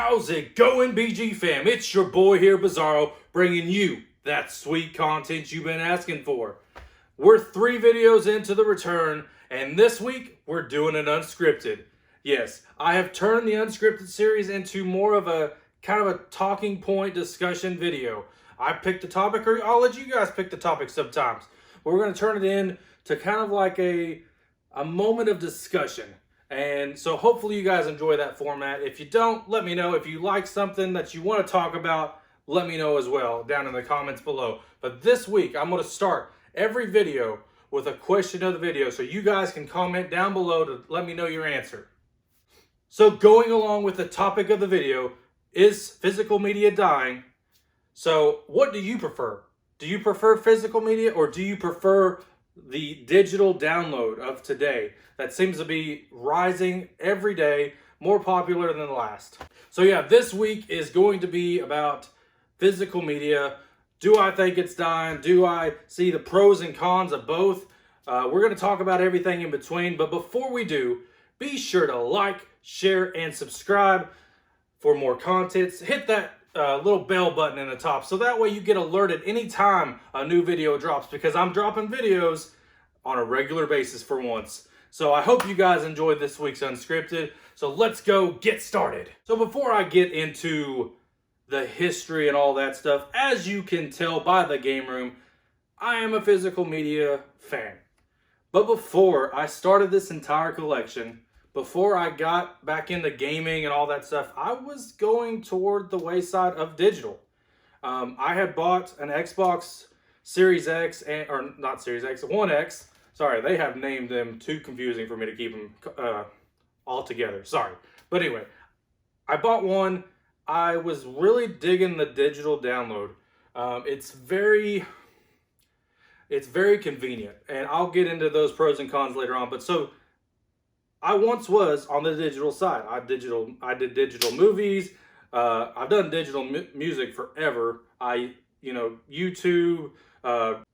How's it going, BG fam? It's your boy here, Bizarro, bringing you that sweet content you've been asking for. We're 3 videos into the return, and this week we're doing an unscripted. Yes, I have turned the unscripted series into more of a kind of a talking point discussion video. I picked the topic, or I'll let you guys pick the topic sometimes. But we're going to turn it in to kind of like a moment of discussion. And so hopefully you guys enjoy that format. If you don't, let me know. If you like something that you want to talk about, let me know as well down in the comments below. But this week, I'm going to start every video with a question of the video so you guys can comment down below to let me know your answer. So going along with the topic of the video, is physical media dying? So what do you prefer? Do you prefer physical media, or do you prefer the digital download of today that seems to be rising every day, more popular than the last? So yeah, this week is going to be about physical media. Do I think it's dying? Do I see the pros and cons of both? We're going to talk about everything in between, but before we do, be sure to like, share, and subscribe for more content. Hit that little bell button in the top so that way you get alerted anytime a new video drops, because I'm dropping videos on a regular basis for once. So I hope you guys enjoyed this week's Unscripted. So let's go get started. So before I get into the history and all that stuff, as you can tell by the game room, I am a physical media fan. But before I started this entire collection, before I got back into gaming and all that stuff, I was going toward the wayside of digital. I had bought an Xbox Series X, or not Series X, One X. Sorry, they have named them too confusing for me to keep them all together. Sorry. But anyway, I bought one. I was really digging the digital download. It's very convenient, and I'll get into those pros and cons later on. But so I once was on the digital side. I did digital movies. I've done digital music forever. YouTube,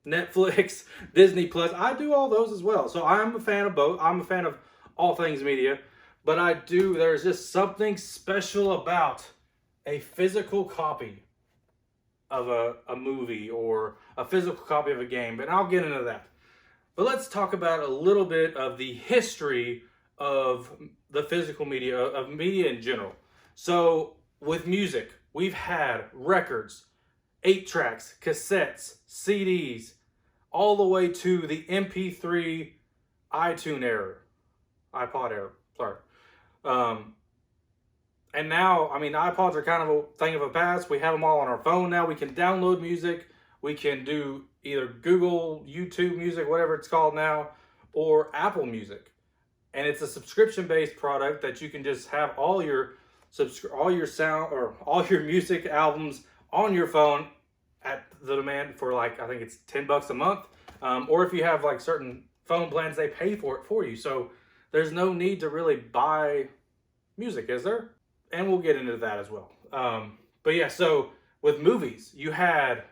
Netflix, Disney Plus. I do all those as well. So I'm a fan of both. I'm a fan of all things media. But there's just something special about a physical copy of a movie or a physical copy of a game. But I'll get into that. But let's talk about a little bit of the history of the physical media, of media in general. So with music, we've had records, 8-tracks, cassettes, CDs, all the way to the MP3 iPod era, sorry. And now, I mean, iPods are kind of a thing of a past. We have them all on our phone now. We can download music. We can do either Google, YouTube Music, whatever it's called now, or Apple Music. And it's a subscription-based product that you can just have all your sound or all your music albums on your phone at the demand for, like, I think it's $10 a month. Or if you have like certain phone plans, they pay for it for you. So there's no need to really buy music, is there? And we'll get into that as well. But yeah, so with movies, you had,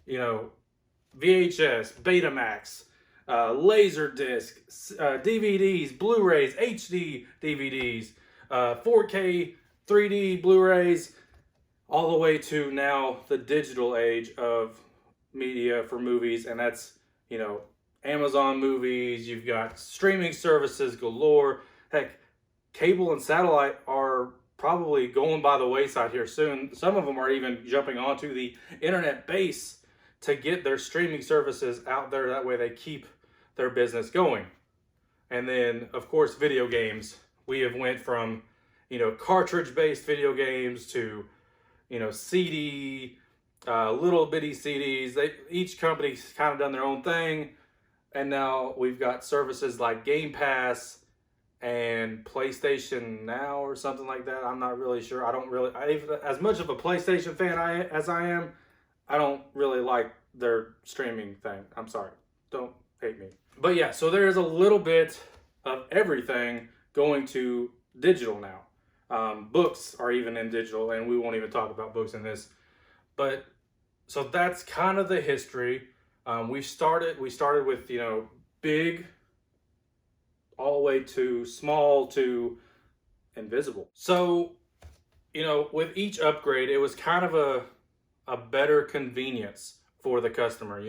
VHS, Betamax, Laserdisc, DVDs, Blu-rays, HD DVDs, 4K, 3D Blu-rays, all the way to now the digital age of media for movies. And that's, Amazon Movies, you've got streaming services galore. Heck, cable and satellite are probably going by the wayside here soon. Some of them are even jumping onto the internet base to get their streaming services out there. That way they keep their business going. And then, of course, video games. We have went from, cartridge-based video games to, CD, little bitty CDs. Each company's kind of done their own thing. And now we've got services like Game Pass and PlayStation Now or something like that. I'm not really sure. As much of a PlayStation fan as I am, I don't really like their streaming thing. I'm sorry. Don't hate me. But yeah, so there is a little bit of everything going to digital now. Books are even in digital, and we won't even talk about books in this. But so that's kind of the history. We started with, big all the way to small to invisible. So with each upgrade, it was kind of a better convenience for the customer.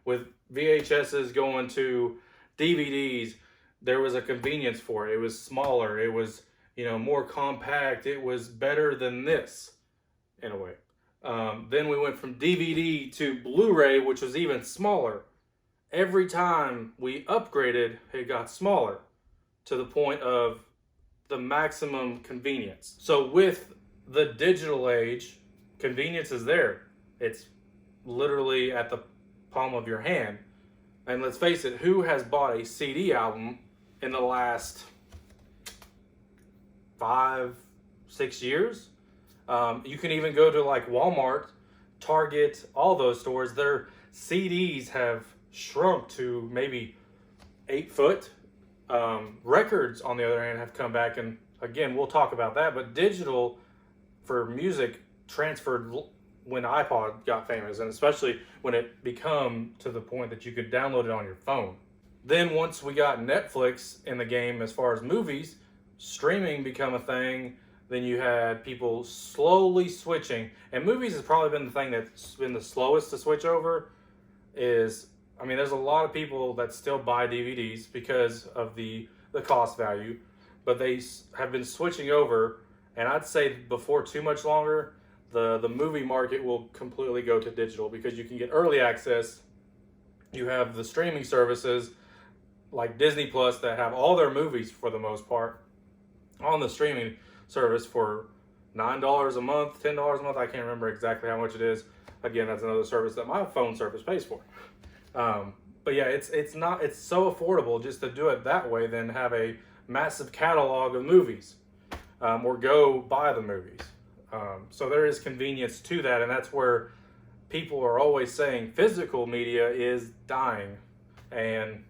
With VHSs going to DVDs, there was a convenience for it. It was smaller. It was, more compact. It was better than this in a way. Then we went from DVD to Blu-ray, which was even smaller. Every time we upgraded, it got smaller to the point of the maximum convenience. So with the digital age, convenience is there. It's literally at the palm of your hand. And let's face it, who has bought a CD album in the last 5-6 years? You can even go to like Walmart, Target, all those stores. Their CDs have shrunk to maybe 8 foot. Records, on the other hand, have come back, and again, we'll talk about that. But digital for music transferred when iPod got famous, and especially when it became to the point that you could download it on your phone. Then once we got Netflix in the game as far as movies, streaming become a thing. Then you had people slowly switching, and movies has probably been the thing that's been the slowest to switch over. There's a lot of people that still buy DVDs because of the cost value, but they have been switching over, and I'd say before too much longer, the movie market will completely go to digital because you can get early access. You have the streaming services like Disney Plus that have all their movies for the most part on the streaming service for $9 a month, $10 a month. I can't remember exactly how much it is. Again, that's another service that my phone service pays for. But yeah, it's so affordable just to do it that way than have a massive catalog of movies, or go buy the movies. So there is convenience to that, and that's where people are always saying physical media is dying, and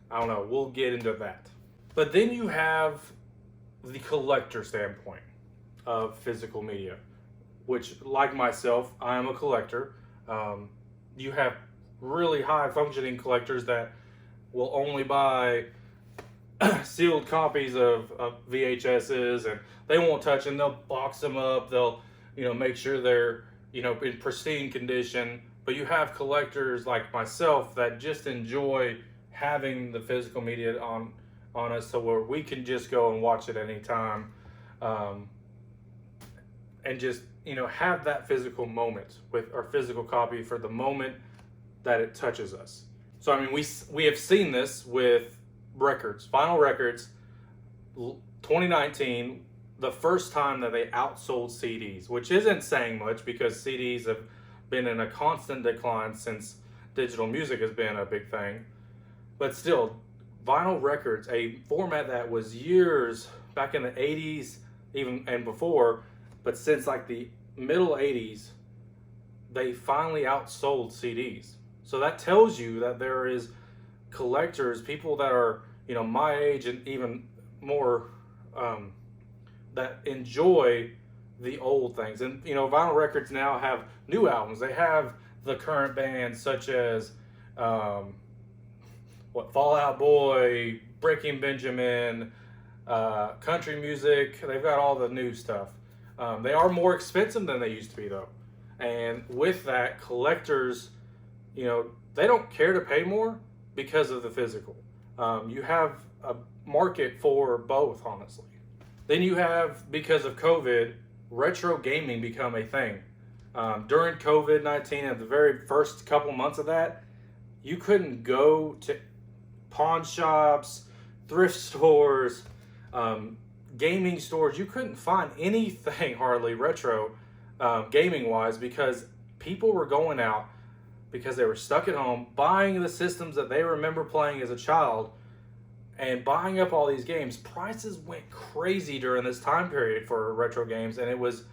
I don't know, we'll get into that. But then you have the collector standpoint of physical media, which, like myself, I am a collector. You have really high functioning collectors that will only buy sealed copies of VHSs, and they won't touch them. They'll box them up. They'll, make sure they're, in pristine condition. But you have collectors like myself that just enjoy having the physical media on us, so where we can just go and watch it anytime, and just, have that physical moment with our physical copy for the moment that it touches us. So we have seen this with records, vinyl records. 2019, the first time that they outsold CDs, which isn't saying much because CDs have been in a constant decline since digital music has been a big thing. But still, vinyl records, a format that was years back in the 80s even and before, but since like the middle 80s, they finally outsold CDs. So that tells you that there is collectors, people that are, my age and even more, that enjoy the old things. And, vinyl records now have new albums. They have the current bands such as, Fall Out Boy, Breaking Benjamin, country music. They've got all the new stuff. They are more expensive than they used to be, though. And with that, collectors, they don't care to pay more because of the physical. You have a market for both, honestly. Then you have, because of COVID, retro gaming become a thing. During COVID-19, at the very first couple months of that, you couldn't go to pawn shops, thrift stores, gaming stores. You couldn't find anything hardly retro gaming wise, because people were going out because they were stuck at home, buying the systems that they remember playing as a child and buying up all these games. Prices went crazy during this time period for retro games, and it was,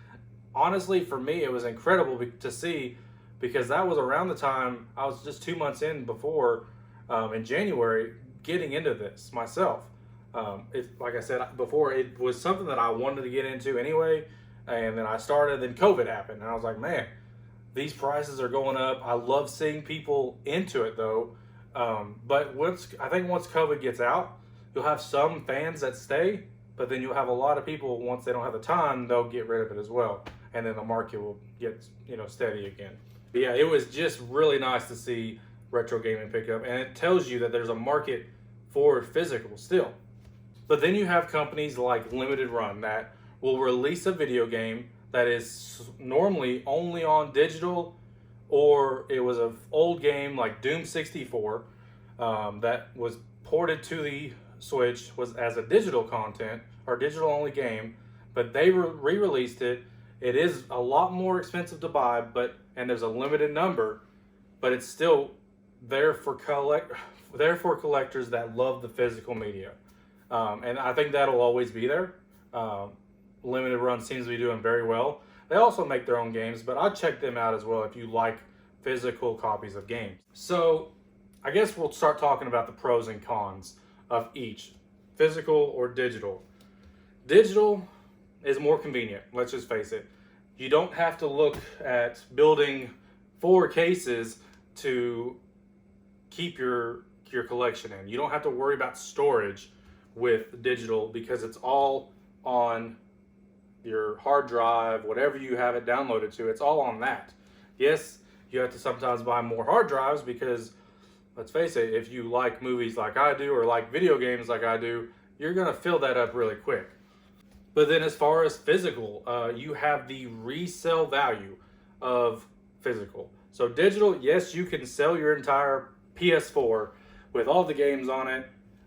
honestly, for me, it was incredible to see, because that was around the time I was just 2 months in before, in January, getting into this myself. Like I said before, it was something that I wanted to get into anyway, and then I started, then COVID happened, and I was like, man, these prices are going up. I love seeing people into it, though. But once COVID gets out, you'll have some fans that stay, but then you'll have a lot of people, once they don't have the time, they'll get rid of it as well. And then the market will get, steady again. But yeah, it was just really nice to see retro gaming pick up. And it tells you that there's a market for physical still. But then you have companies like Limited Run that will release a video game that is normally only on digital, or it was an old game like Doom 64 that was ported to the Switch, was as a digital content or digital only game, but they re-released it. It is a lot more expensive to buy, and there's a limited number, but it's still there for collectors that love the physical media. And I think that'll always be there. Limited Run seems to be doing very well. They also make their own games, but I'd check them out as well if you like physical copies of games. So I guess we'll start talking about the pros and cons of each, physical or digital. Digital is more convenient, let's just face it. You don't have to look at building 4 cases to keep your collection in. You don't have to worry about storage with digital because it's all on your hard drive, whatever you have it downloaded to, it's all on that. Yes, you have to sometimes buy more hard drives because, let's face it, if you like movies like I do or like video games like I do, you're gonna fill that up really quick. But then as far as physical, you have the resale value of physical. So digital, yes, you can sell your entire PS4 with all the games on it,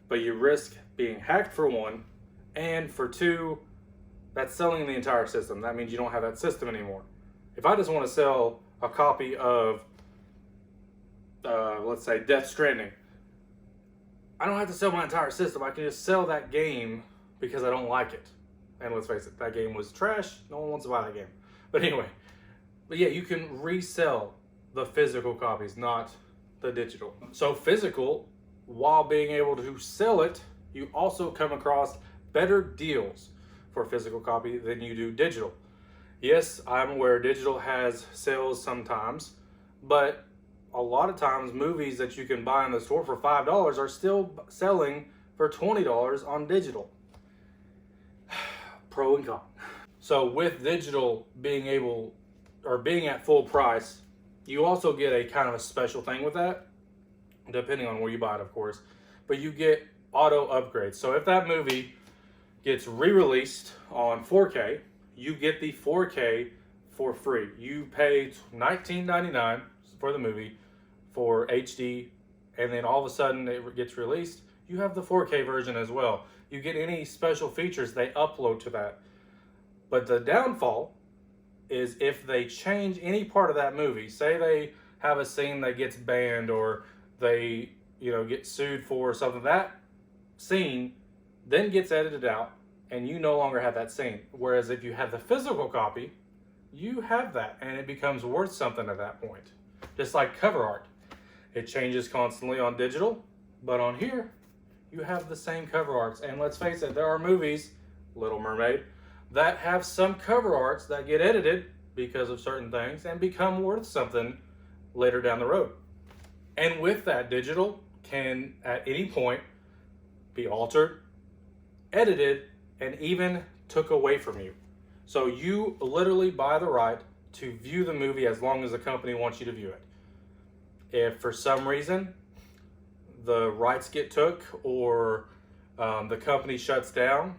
but you risk being hacked for one, and for two, that's selling the entire system. That means you don't have that system anymore. If I just want to sell a copy of, let's say, Death Stranding, I don't have to sell my entire system. I can just sell that game because I don't like it. And let's face it, that game was trash. No one wants to buy that game. But anyway, yeah, you can resell the physical copies, not the digital. So physical, while being able to sell it, you also come across better deals for a physical copy than you do digital. Yes, I'm aware digital has sales sometimes, but a lot of times movies that you can buy in the store for $5 are still selling for $20 on digital. Pro and con. So with digital being at full price, you also get a kind of a special thing with that, depending on where you buy it, of course, but you get auto upgrades. So if that movie gets re-released on 4K, you get the 4K for free. You pay $19.99 for the movie for HD, and then all of a sudden it gets released, you have the 4K version as well. You get any special features, they upload to that. But the downfall is if they change any part of that movie, say they have a scene that gets banned or they get sued for something, that scene then gets edited out and you no longer have that scene. Whereas if you have the physical copy, you have that and it becomes worth something at that point. Just like cover art. It changes constantly on digital, but on here, you have the same cover arts. And let's face it, there are movies, Little Mermaid, that have some cover arts that get edited because of certain things and become worth something later down the road. And with that, digital can at any point be altered, edited, and even took away from you. So you literally buy the right to view the movie as long as the company wants you to view it. If for some reason the rights get took or the company shuts down,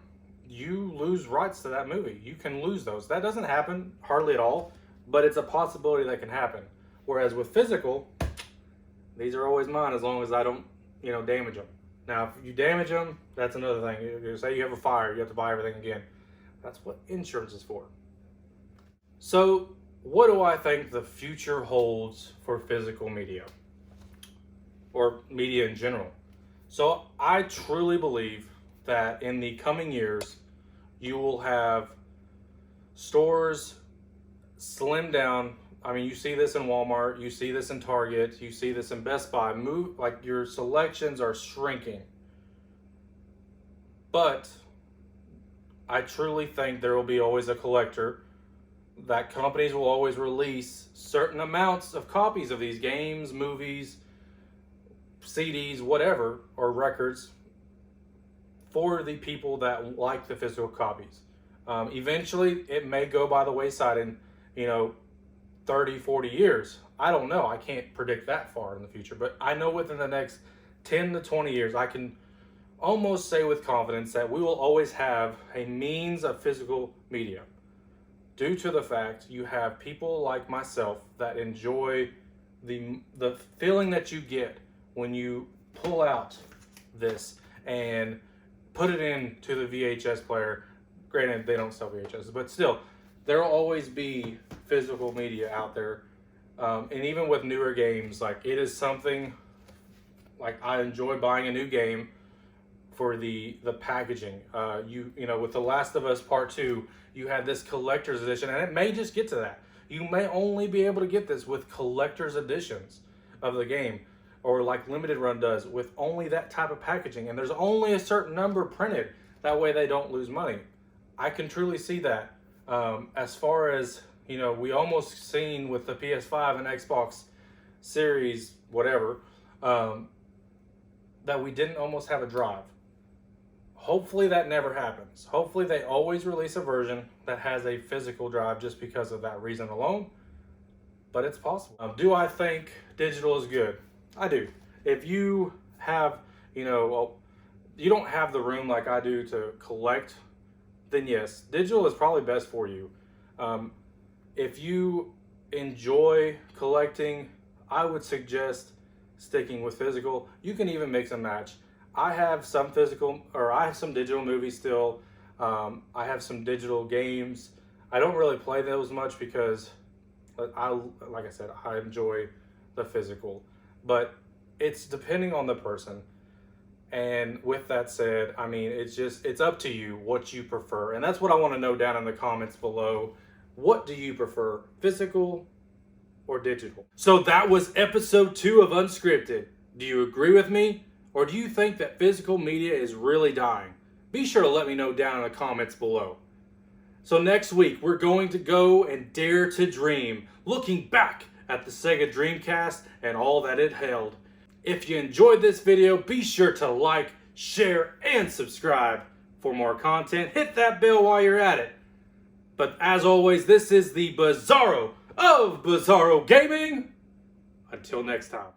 you lose rights to that movie. You can lose those. That doesn't happen hardly at all, but it's a possibility that can happen. Whereas with physical, these are always mine as long as I don't, damage them. Now, if you damage them, that's another thing. You say you have a fire, you have to buy everything again. That's what insurance is for. So, what do I think the future holds for physical media? Or media in general? So, I truly believe that in the coming years, you will have stores slim down. I mean, you see this in Walmart, you see this in Target, you see this in Best Buy. Your selections are shrinking. But I truly think there will be always a collector, that companies will always release certain amounts of copies of these games, movies, CDs, whatever, or records for the people that like the physical copies. Eventually, it may go by the wayside in, 30, 40 years. I don't know. I can't predict that far in the future. But I know within the next 10 to 20 years, I can almost say with confidence that we will always have a means of physical media. Due to the fact you have people like myself that enjoy the feeling that you get when you pull out this and put it into the VHS player. Granted, they don't sell VHS, but still, there will always be physical media out there. And even with newer games, like, it is something, like, I enjoy buying a new game for the packaging. With The Last of Us Part 2, you had this collector's edition, and it may just get to that. You may only be able to get this with collector's editions of the game, or like Limited Run does, with only that type of packaging, and there's only a certain number printed. That way they don't lose money. I can truly see that. As far as, we almost seen with the PS5 and Xbox Series, whatever, that we didn't almost have a drive. Hopefully that never happens. Hopefully they always release a version that has a physical drive just because of that reason alone. But it's possible. Do I think digital is good? I do. If you have, you don't have the room like I do to collect, then yes, digital is probably best for you. If you enjoy collecting, I would suggest sticking with physical. You can even mix and match. I have some digital movies still. I have some digital games. I don't really play those much because like I said, I enjoy the physical, but it's depending on the person. And with that said, it's up to you what you prefer. And that's what I want to know down in the comments below. What do you prefer, physical or digital? So that was episode 2 of Unscripted. Do you agree with me? Or do you think that physical media is really dying? Be sure to let me know down in the comments below. So next week, we're going to go and dare to dream, looking back at the Sega Dreamcast and all that it held. If you enjoyed this video, be sure to like, share, and subscribe. For more content, hit that bell while you're at it. But as always, this is the Bizarro of Bizarro Gaming. Until next time.